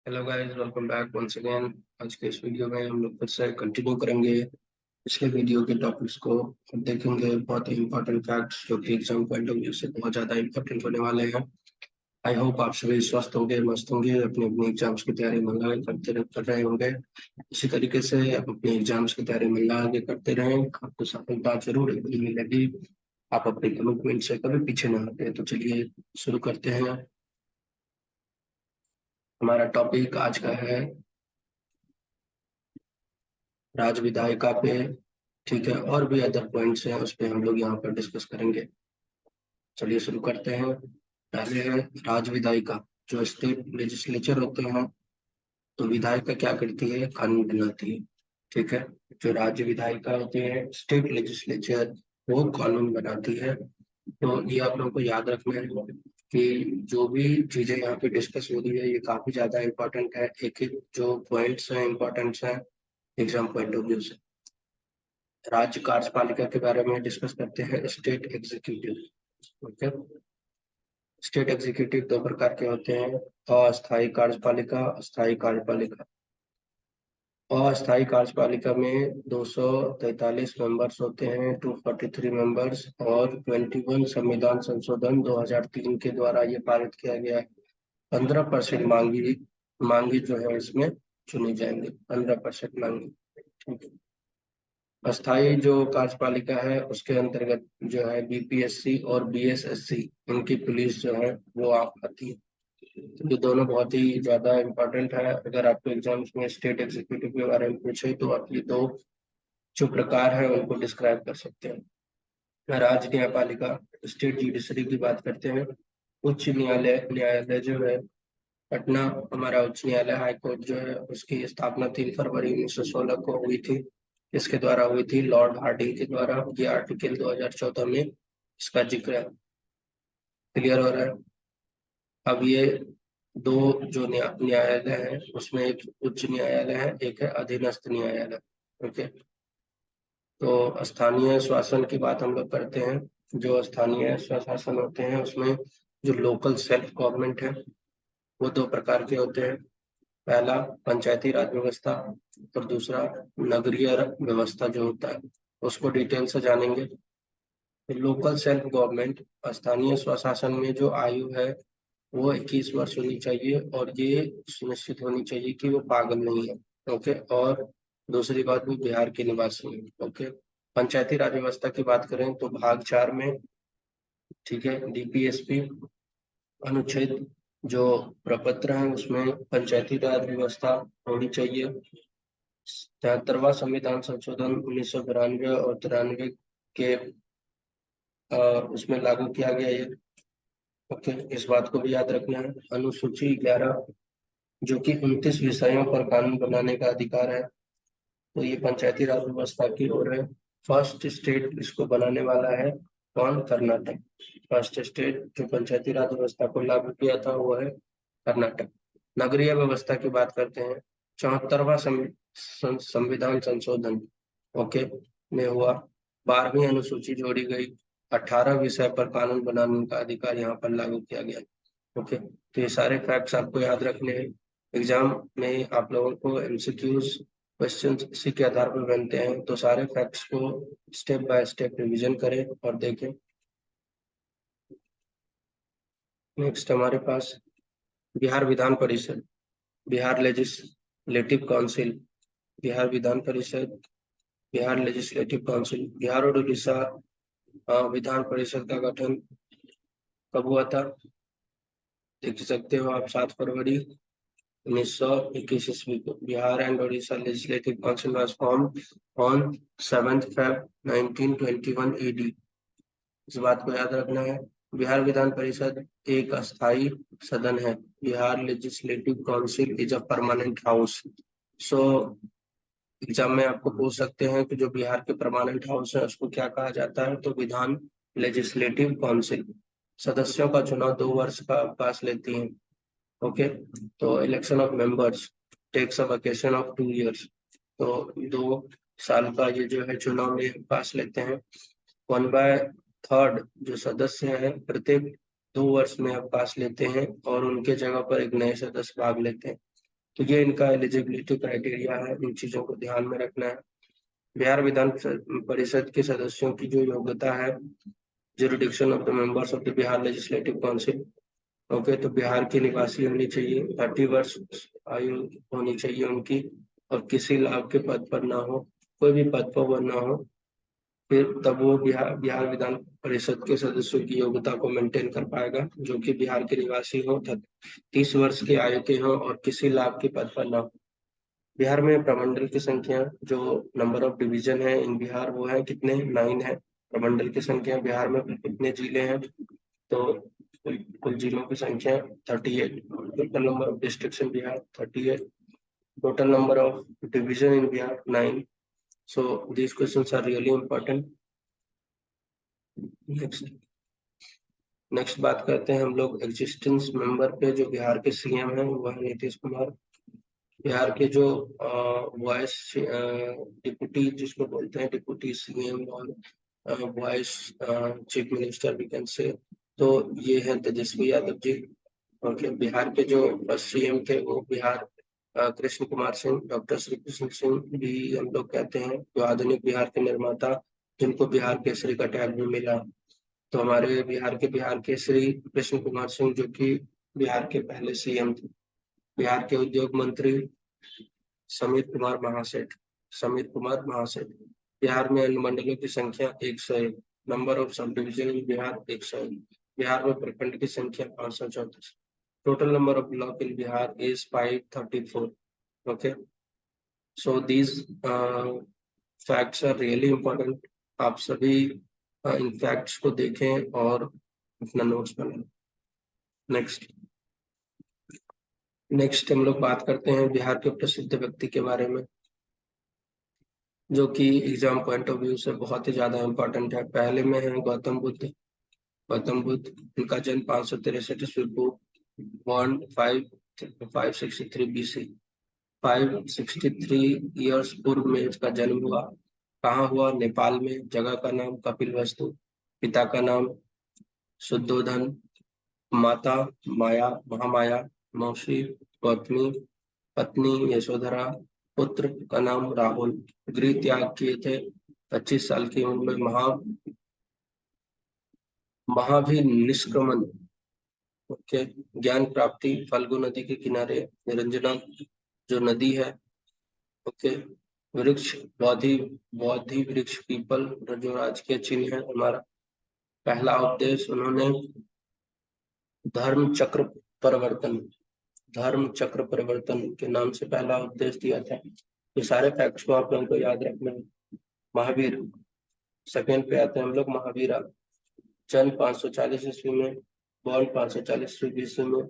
Hello guys, welcome back once again. आज के इस वीडियो में हम लोग फिर से कंटिन्यू करेंगे पिछले वीडियो के टॉपिक्स को। हम देखेंगे बहुत ही इंपॉर्टेंट फैक्ट्स जो कि एग्जाम पॉइंट ऑफ व्यू से बहुत ज़्यादा इंपॉर्टेंट होने वाले हैं। आई होप आप सभी स्वस्थ होंगे, मस्त होंगे, अपनी अपनी एग्जाम्स की तैयारी मन लगा कर रहे होंगे। इसी तरीके से आप अपनी एग्जाम्स की तैयारी मन लगा के करते रहें, आपको सफलता जरूर एक दिन मिलेगी। आप अपने कमिटमेंट से कभी पीछे ना हटे। तो चलिए शुरू करते हैं। हमारा टॉपिक आज का है राज विधायिका पे। ठीक है, और भी अदर पॉइंट्स हैं, उस पे हम लोग यहाँ पर डिस्कस करेंगे। चलिए शुरू करते हैं। पहले है राज विधायिका। जो स्टेट लेजिस्लेचर होते हैं, तो विधायिका क्या करती है? कानून बनाती है। ठीक है। जो राज्य विधायिका होती है, स्टेट लेजिस्लेचर, वो कानून बनाती है। तो ये आप लोगों को याद रखना है कि जो भी चीजें यहाँ पे डिस्कस हो रही है ये काफी ज्यादा इंपॉर्टेंट है। एक एक जो पॉइंट्स हैं इंपॉर्टेंट्स हैं एग्जाम पॉइंट ऑफ व्यू से। राज्य कार्यपालिका के बारे में डिस्कस करते हैं, state executive. Okay. State executive दो प्रकार के होते हैं, अस्थायी कार्यपालिका, अस्थायी कार्यपालिका। अस्थायी कार्यपालिका में 243 मेंबर्स होते हैं, 243 मेंबर्स, और 21 संविधान संशोधन 2003 के द्वारा ये पारित किया गया है। 15% मांगी मांगी जो है इसमें चुनी जाएंगे, 15% मांगी। ठीक है। अस्थायी जो कार्यपालिका है उसके अंतर्गत जो है बीपीएससी और बीएसएससी, इनकी पुलिस जो है वो आप आती है। तो ये दोनों बहुत ही ज्यादा इम्पोर्टेंट है। अगर आपको एग्जाम्स में स्टेट एग्जीक्यूटिव के बारे में पूछे तो आप ये दो जो प्रकार है उनको डिस्क्राइब कर सकते हैं। राज्य न्यायपालिका, स्टेट जुडिशरी की बात करते हैं। उच्च न्यायालय न्यायालय जो है पटना, हमारा उच्च न्यायालय हाई कोर्ट जो है उसकी स्थापना 3 फरवरी 1916 को हुई थी। इसके द्वारा हुई थी लॉर्ड हार्डिंग के द्वारा। ये आर्टिकल 2014 में इसका जिक्र है। क्लियर हो रहा है? अब ये दो जो न्यायालय है उसमें एक उच्च न्यायालय है, एक है अधीनस्थ न्यायालय। ओके। तो स्थानीय शासन की बात हम लोग करते हैं। जो स्थानीय स्वशासन होते हैं उसमें जो लोकल सेल्फ गवर्नमेंट है वो दो प्रकार के होते हैं। पहला पंचायती राज व्यवस्था, और दूसरा नगरीय व्यवस्था जो होता है, उसको डिटेल से जानेंगे। लोकल सेल्फ गवर्नमेंट, स्थानीय स्वशासन में जो आयु है वो 21 वर्ष होनी चाहिए, और ये सुनिश्चित होनी चाहिए कि वो पागल नहीं है। ओके। और दूसरी बात, वो बिहार के निवासी है। ओके। पंचायती राज व्यवस्था की बात करें तो भाग 4 में, ठीक है, डीपीएसपी अनुच्छेद जो प्रपत्र है उसमें पंचायती राज व्यवस्था होनी चाहिए। 73वां संविधान संशोधन 1992 और 93 के उसमें लागू किया गया ये। ओके। इस बात को भी याद रखना है। अनुसूची 11 जो कि 29 विषयों पर कानून बनाने का अधिकार है, तो ये पंचायती राज व्यवस्था की ओर है। फर्स्ट स्टेट इसको बनाने वाला है कौन? कर्नाटक। फर्स्ट स्टेट जो पंचायती राज व्यवस्था को लागू किया था वो है कर्नाटक। नगरीय व्यवस्था की बात करते हैं। 74वां संविधान संशोधन, ओके, में हुआ। 12वीं अनुसूची जोड़ी गई। 18 विषय पर कानून बनाने का अधिकार यहाँ पर लागू किया गया। ओके। तो ये सारे फैक्ट्स आपको याद रखने हैं। एग्जाम में आप लोगों को एमसीक्यूज क्वेश्चन इसी के आधार पर बनते हैं, तो सारे फैक्ट्स को स्टेप बाय स्टेप रिवीजन करें और देखें। नेक्स्ट हमारे पास Bihar Vidhan Parishad, Bihar legislative council, Bihar Vidhan Parishad, Bihar legislative council. Bihar और उड़ीसा विधान परिषद का गठन कब हुआ था? देख सकते हो आप, 7 फरवरी 1921 ईस्वी को। Bihar and Orissa legislative council was formed on 7 Feb 1921 AD। इस बात को याद रखना है। बिहार विधान परिषद एक अस्थायी सदन है। Bihar legislative council is a permanent house. So exam में आपको पूछ सकते हैं कि जो बिहार के परमानेंट हाउस है उसको क्या कहा जाता है, तो विधान लेजिस्लेटिव काउंसिल। सदस्यों का चुनाव 2 वर्ष का अवकाश लेती है। ओके। तो election of members takes a vacation of 2 years। तो 2 साल का ये जो है चुनाव में अवकाश लेते हैं। 1/3 जो सदस्य हैं प्रत्येक 2 वर्ष में अवकाश लेते हैं, और उनके जगह पर एक नए सदस्य भाग लेते हैं। तो ये इनका एलिजिबिलिटी क्राइटेरिया है, इन चीजों को ध्यान में रखना है। बिहार विधान परिषद के सदस्यों की जो योग्यता है, jurisdiction of the members of the Bihar legislative council, okay, तो बिहार की निवासी होनी चाहिए, 30 वर्ष आयु होनी चाहिए उनकी, और किसी लाभ के पद पर ना हो, कोई भी पद पर वो ना हो, फिर तब वो बिहार विधान परिषद के सदस्यों की योग्यता को मेंटेन कर पाएगा, जो कि बिहार के निवासी हो, 30 वर्ष के आयु के हो और किसी लाभ के पद पर ना हो। बिहार में प्रमंडल की संख्या, जो नंबर ऑफ डिवीजन है इन बिहार, वो है कितने, 9 है। प्रमंडल की संख्या बिहार में कितने जिले हैं, तो कुल जिलों की संख्या 38। Total number of districts in Bihar 38। Total number of division in Bihar 9। So these questions are really important. Next बात करते हैं हम लोग एग्जिस्टेंस मेंबर पे। जो बिहार के सीएम हैं वो है नीतीश कुमार। बिहार के जो वाइस डिप्यूटी, जिसको बोलते हैं डिप्यूटी सीएम और वाइस चीफ मिनिस्टर भी कैन से, तो ये है तेजस्वी यादव जी। ओके, बिहार के जो सीएम थे वो बिहार कृष्ण कुमार सिंह, डॉक्टर श्री कृष्ण सिंह भी हम लोग कहते हैं, जो आधुनिक बिहार के निर्माता, जिनको बिहार केसरी का टैग भी मिला। तो हमारे बिहार केसरी कृष्ण कुमार सिंह, जो कि बिहार के पहले सीएम थे। बिहार के उद्योग मंत्री समीर कुमार महासेठ। बिहार में अनुमंडलों की संख्या 101। Number of sub division in Bihar 101। Bihar में प्रखंड की संख्या 534। Total number of block in Bihar is 534। Okay, so these facts are really important. आप सभी इन फैक्ट्स को देखें और अपना नोट्स बनाएं। नेक्स्ट हम लोग बात करते हैं बिहार के प्रसिद्ध व्यक्ति के बारे में, जो कि एग्जाम पॉइंट ऑफ व्यू से बहुत ही ज्यादा इम्पोर्टेंट है। पहले में है गौतम बुद्ध। इनका जन्म 563 ईस्वी को, बॉर्न 563 BC, 563 ईयर्स पूर्व में इसका जन्म हुआ। कहाँ हुआ, नेपाल में। जगह का नाम कपिलवस्तु। पिता का नाम शुद्धोधन। माता माया, महामाया। मौसी गौतमी। पत्नी यशोधरा। पुत्र का नाम राहुल। गृह त्याग किए थे 25 साल की उम्र में। महाभिनिष्क्रमण, ओके। ज्ञान प्राप्ति फल्गु नदी के किनारे निरंजना जो नदी है, ओके। वृक्ष बोधि वृक्ष पीपल, जो राजकीय चिन्ह है हमारा। पहला उपदेश उन्होंने धर्म चक्र परिवर्तन के नाम से पहला उपदेश दिया था। ये सारे फैक्ट्स को आप लोगों को याद रखना है। महावीर, सेकंड पे आते हैं हम लोग। महावीरा, जन्म 540 ईस्वी में, बॉर्न 540 ईस्वी में।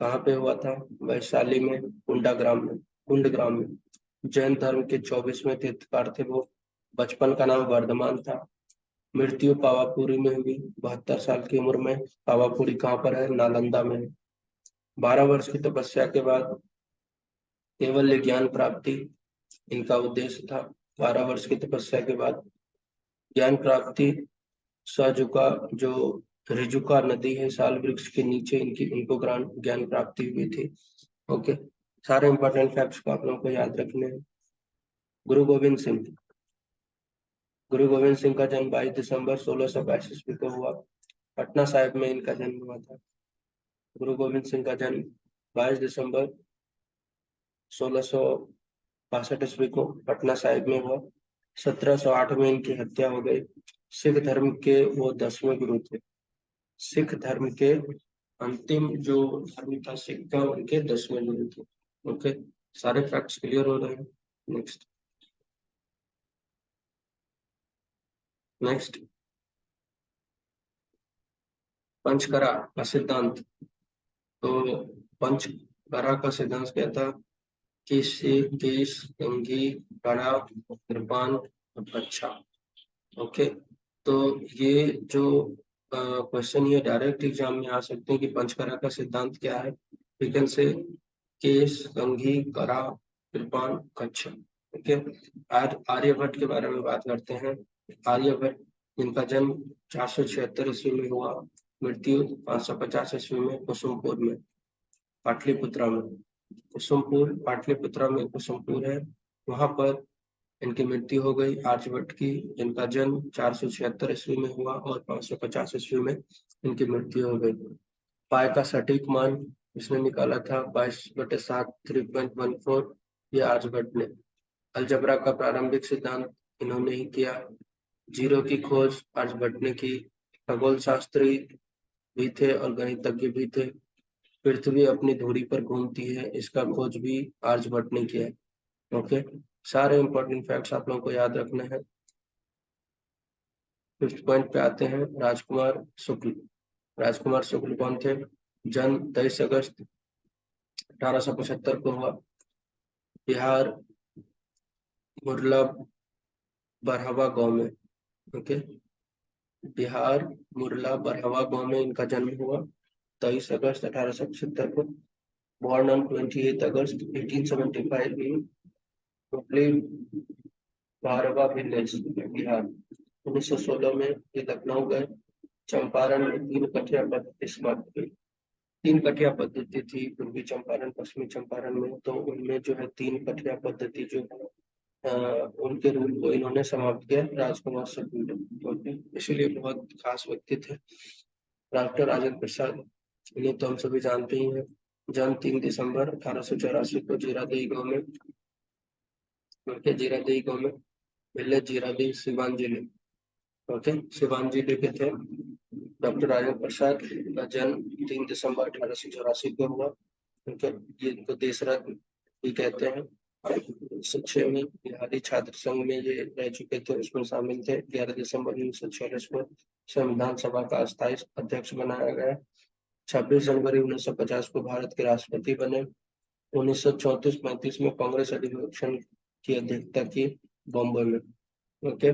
कहाँ पे हुआ था, वैशाली में, कुंडग्राम में। जैन धर्म के 24वें तीर्थकार थे वो। बचपन का नाम वर्धमान था। मृत्यु पावापुरी में हुई 72 साल की उम्र में। पावापुरी कहाँ पर है, नालंदा में। 12 वर्ष की तपस्या के बाद केवल ज्ञान प्राप्ति इनका उद्देश्य था। 12 वर्ष की तपस्या के बाद ज्ञान प्राप्ति। सजुका, जो रिजुका नदी है, साल वृक्ष के नीचे इनको ज्ञान प्राप्ति हुई थी। ओके, सारे इंपॉर्टेंट फैक्ट्स को आप लोगों को याद रखने हैं। गुरु गोविंद सिंह का जन्म 22 दिसंबर 1622 ईस्वी को हुआ। पटना साहिब में इनका जन्म हुआ था। गुरु गोविंद सिंह का जन्म 22 दिसंबर 1662 ईस्वी को पटना साहिब में हुआ। 1708 में इनकी हत्या हो गई। सिख धर्म के वो 10वें गुरु थे। सिख धर्म के अंतिम जो धर्म था सिख का, उनके 10वें गुरु थे। ओके, सारे फैक्ट्स क्लियर हो रहे हैं। नेक्स्ट, पंचकरा का सिद्धांत। तो पंचकरा का सिद्धांत क्या था, केश, कंघी, कड़ा, कृपान और कच्छा। ओके, तो ये जो क्वेश्चन ये डायरेक्ट एग्जाम में आ सकते हैं कि पंचकरा का सिद्धांत क्या है। विकल्प से केश, कंघी, कड़ा, कृपान, कच्छा। ओके, आर्यभट्ट के बारे में बात करते हैं। आर्यभट्ट, जिनका जन्म 476 ईस्वी में हुआ, मृत्यु 550 ईस्वी में कुसुमपुर में, पाटलिपुत्रा में। कुसुमपुर, पाटलिपुत्रा में कुसुमपुर है, वहां पर इनकी मृत्यु हो गई आर्यभट्ट की, जिनका जन्म 476 ईस्वी में हुआ और 550 ईस्वी में इनकी मृत्यु हो गई। पाई का सटीक मान इसने निकाला था 22/7 3.14, ये आर्यभट्ट ने। अलजबरा का प्रारंभिक सिद्धांत इन्होंने ही किया। जीरो की खोज आर्यभट्ट ने की। खगोल शास्त्री भी थे और गणितज्ञ भी थे। पृथ्वी अपनी धुरी पर घूमती है, इसका खोज भी आर्यभट्ट ने किया। ओके, सारे इंपॉर्टेंट फैक्ट्स आप लोगों को याद रखने हैं। फिफ्थ पॉइंट पे आते हैं, राजकुमार शुक्ल। राजकुमार शुक्ल कौन थे? जन्म 23 अगस्त 1875 को हुआ। बिहार मुरला बरहवा गांव में। ओके, बिहार मुरला बरहवा गांव में इनका जन्म हुआ 23 अगस्त 1875 को। born on 28 August 1875 in Hubli बारहवा विलेज, बिहार। 1916 में ये लखनऊ गए। चंपारण में 3 कठिया पद्धति समाप्त हुई। 3 कठिया पद्धति थी पूर्वी चंपारण पश्चिमी चंपारण में, तो उनमें जो है 3 कठिया पद्धति जो उनके रूल को इन्होंने समाप्त किया, राजकुमार शुक्ल। इसलिए बहुत खास व्यक्ति थे। डॉक्टर राजेंद्र प्रसाद, इन्हें तो हम सभी जानते ही हैं। जन्म 3 दिसंबर 1884 को जीरादेई गांव में। जीरादेई गांव में, विलेज जीरादेई, सिवान जिले। ओके, सिवान जिले के थे डॉक्टर राजेंद्र प्रसाद का जन्म 3 दिसंबर 1884 को हुआ। उनके ये इनको देश रत्न भी कहते हैं। 1906 में बिहारी छात्र संघ में ये रह चुके थे, उसमें शामिल थे। 11 दिसंबर 1946 को संविधान सभा का अस्थायी अध्यक्ष बनाया गया। 26 जनवरी 1950 को भारत के राष्ट्रपति बने। 1934-35 में कांग्रेस अधिवेशन की अध्यक्षता की बॉम्बे में। ओके,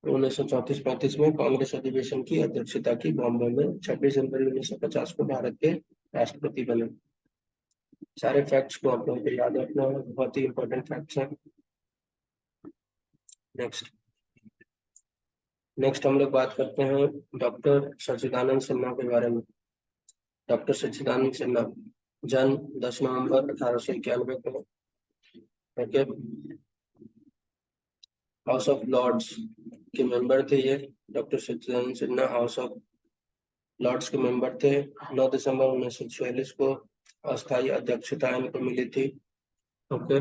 1934-35 में कांग्रेस अधिवेशन की अध्यक्षता की बॉम्बे में। 26 जनवरी 1950 को भारत के राष्ट्रपति बने। सारे फैक्ट्स को आप लोगों को याद रखना है, बहुत ही इंपॉर्टेंट फैक्ट्स हैं। नेक्स्ट हम लोग बात करते हैं डॉक्टर सच्चिदानंद सिन्हा के बारे में। डॉक्टर सच्चिदानंद सिन्हा, जन्म 10 नवंबर 1891 को। ओके, हाउस ऑफ लॉर्ड्स के मेंबर थे ये। Doctor Sachchidanand Sinha house of lords के मेंबर थे। 9 दिसंबर 1946 को अस्थायी अध्यक्षता इनको मिली थी। ओके,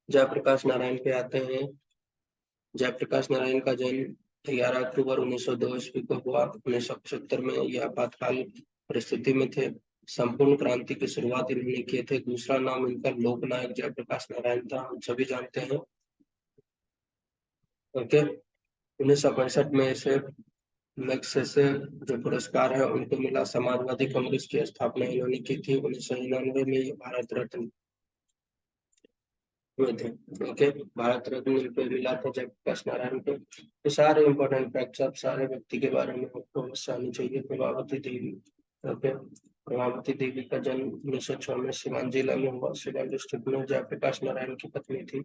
जयप्रकाश नारायण पे आते हैं। जयप्रकाश नारायण का जन्म 11 अक्टूबर 1902 ईस्वी को हुआ। 1975 में यह आपातकाल परिस्थिति में थे। संपूर्ण क्रांति की शुरुआत इन्होंने किए थे। दूसरा नाम इनका लोकनायक जयप्रकाश नारायण था, हम सभी जानते हैं। ओके, 1965 में इसे मैग्सेसे जो पुरस्कार है उनको मिला। समाजवादी कांग्रेस की स्थापना इन्होंने की थी। 1999 में ये भारत रत्न हुए थे। ओके, भारत रत्न इनको मिला था जयप्रकाश नारायण को। तो सारे इंपॉर्टेंट फैक्ट्स अब सारे व्यक्ति के बारे में आपको अवश्य आनी चाहिए। प्रभावती देवी। ओके, प्रभावती देवी का जन्म 1906 में सिवान जिला में हुआ। सिवान डिस्ट्रिक्ट में जयप्रकाश नारायण की पत्नी थी।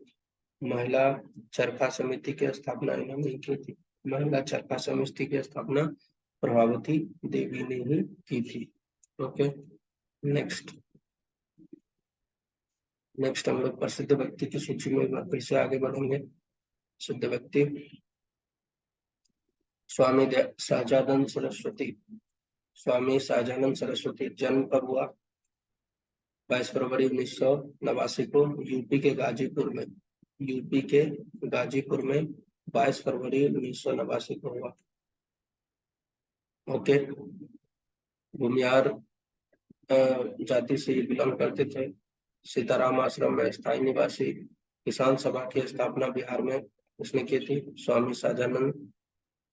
महिला चरखा समिति की स्थापना इन्होंने की थी। महिला चरखा समिति की स्थापना प्रभावती देवी ने ही की थी। ओके, नेक्स्ट हम लोग प्रसिद्ध व्यक्ति की सूची में फिर से आगे बढ़ेंगे। प्रसिद्ध व्यक्ति स्वामी सहजानंद सरस्वती। स्वामी सहजानंद सरस्वती, जन्म कब हुआ? 22 फरवरी 1989 को यूपी के गाजीपुर में। यूपी के गाजीपुर में 22 फरवरी 1989 को हुआ। ओके, भूमियार जाति से बिलोंग करते थे। सीताराम आश्रम में स्थायी निवासी। किसान सभा की स्थापना बिहार में उसने की थी, स्वामी सहजानंद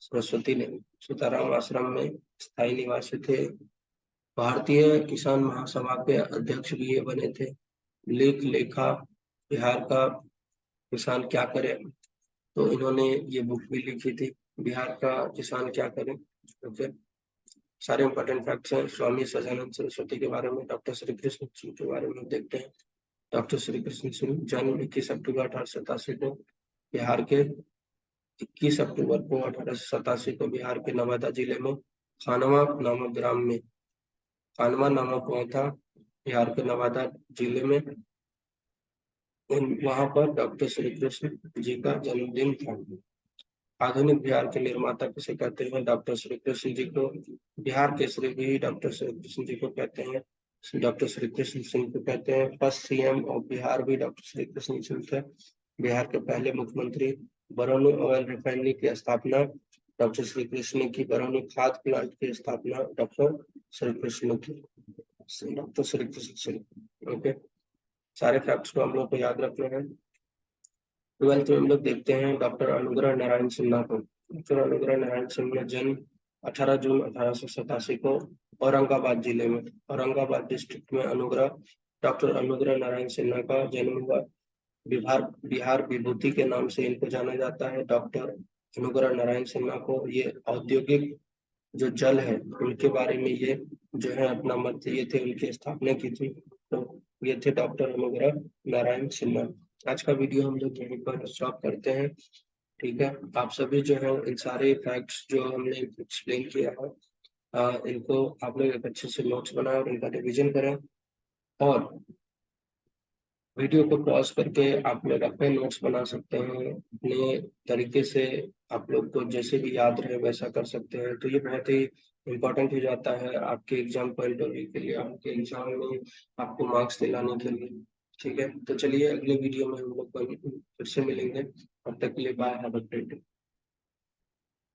सरस्वती ने। सीताराम आश्रम में स्थायी निवासी थे। भारतीय किसान महासभा के अध्यक्ष भी ये बने थे। लेख लेखा बिहार का किसान क्या करे, तो इन्होंने ये बुक भी लिखी थी, बिहार का किसान क्या करे। ओके, सारे इंपॉर्टेंट फैक्ट्स हैं स्वामी सहजानंद सरस्वती के बारे में। डॉक्टर श्री कृष्ण सिंह के बारे में देखते हैं। डॉक्टर श्री कृष्ण सिंह, जन्म 21 अक्टूबर 1887 को बिहार के 21 अक्टूबर को 1887 को बिहार के नवादा जिले में खानवा नामक ग्राम में, खानवा नामक गांव था, बिहार के नवादा जिले में वहां पर डॉक्टर श्री कृष्ण जी का जन्मदिन था। आधुनिक बिहार के निर्माता किसे कहते हैं? डॉक्टर श्री कृष्ण जी को। बिहार केसरी भी डॉक्टर श्री कृष्ण जी को कहते हैं, डॉक्टर श्री कृष्ण सिंह को कहते हैं। फर्स्ट सीएम ऑफ बिहार भी डॉक्टर श्री कृष्ण सिंह थे। बिहार के पहले मुख्यमंत्री। बरौनी ऑयल रिफाइनरी की स्थापना डॉक्टर श्री कृष्ण की। बरौनी खाद प्लांट की स्थापना डॉक्टर श्री कृष्ण की। डॉक्टर श्री कृष्ण सिंह। ओके, सारे फैक्ट्स को हम लोग को याद रखना है। ट्वेल्थ में हम लोग देखते हैं डॉक्टर अनुग्रह नारायण सिन्हा को। डॉक्टर अनुग्रह नारायण सिन्हा जन्म 18 जून 1887 को औरंगाबाद जिले में, औरंगाबाद डिस्ट्रिक्ट में अनुग्रह डॉक्टर अनुग्रह नारायण सिन्हा का जन्म हुआ। बिहार बिहार विभूति के नाम से इनको जाना जाता है। डॉक्टर अनुग्रह नारायण सिन्हा को ये औद्योगिक जो जल है उनके बारे में ये जो है अपना मत ये थे, उनकी स्थापना की थी। तो ये थे डॉक्टर अनुग्रह नारायण सिन्हा। आज का वीडियो हम लोग यहीं पर स्टॉप करते हैं। ठीक है, आप सभी जो है इन सारे फैक्ट्स जो हमने एक्सप्लेन किया है, इनको आप लोग एक अच्छे से नोट्स बनाएं और इनका रिवीजन करें। और वीडियो को पॉज करके आप लोग अपने नोट्स बना सकते हैं अपने तरीके से। आप लोग को जैसे भी याद रहे वैसा कर सकते हैं। तो ये बहुत ही इम्पोर्टेंट हो जाता है आपके एग्जाम पॉइंट ऑफ व्यू के लिए, आपके एग्जाम में आपको मार्क्स दिलाने के लिए। ठीक है, तो चलिए अगले वीडियो में हम लोग फिर से मिलेंगे। तब तक के लिए bye, have a great day.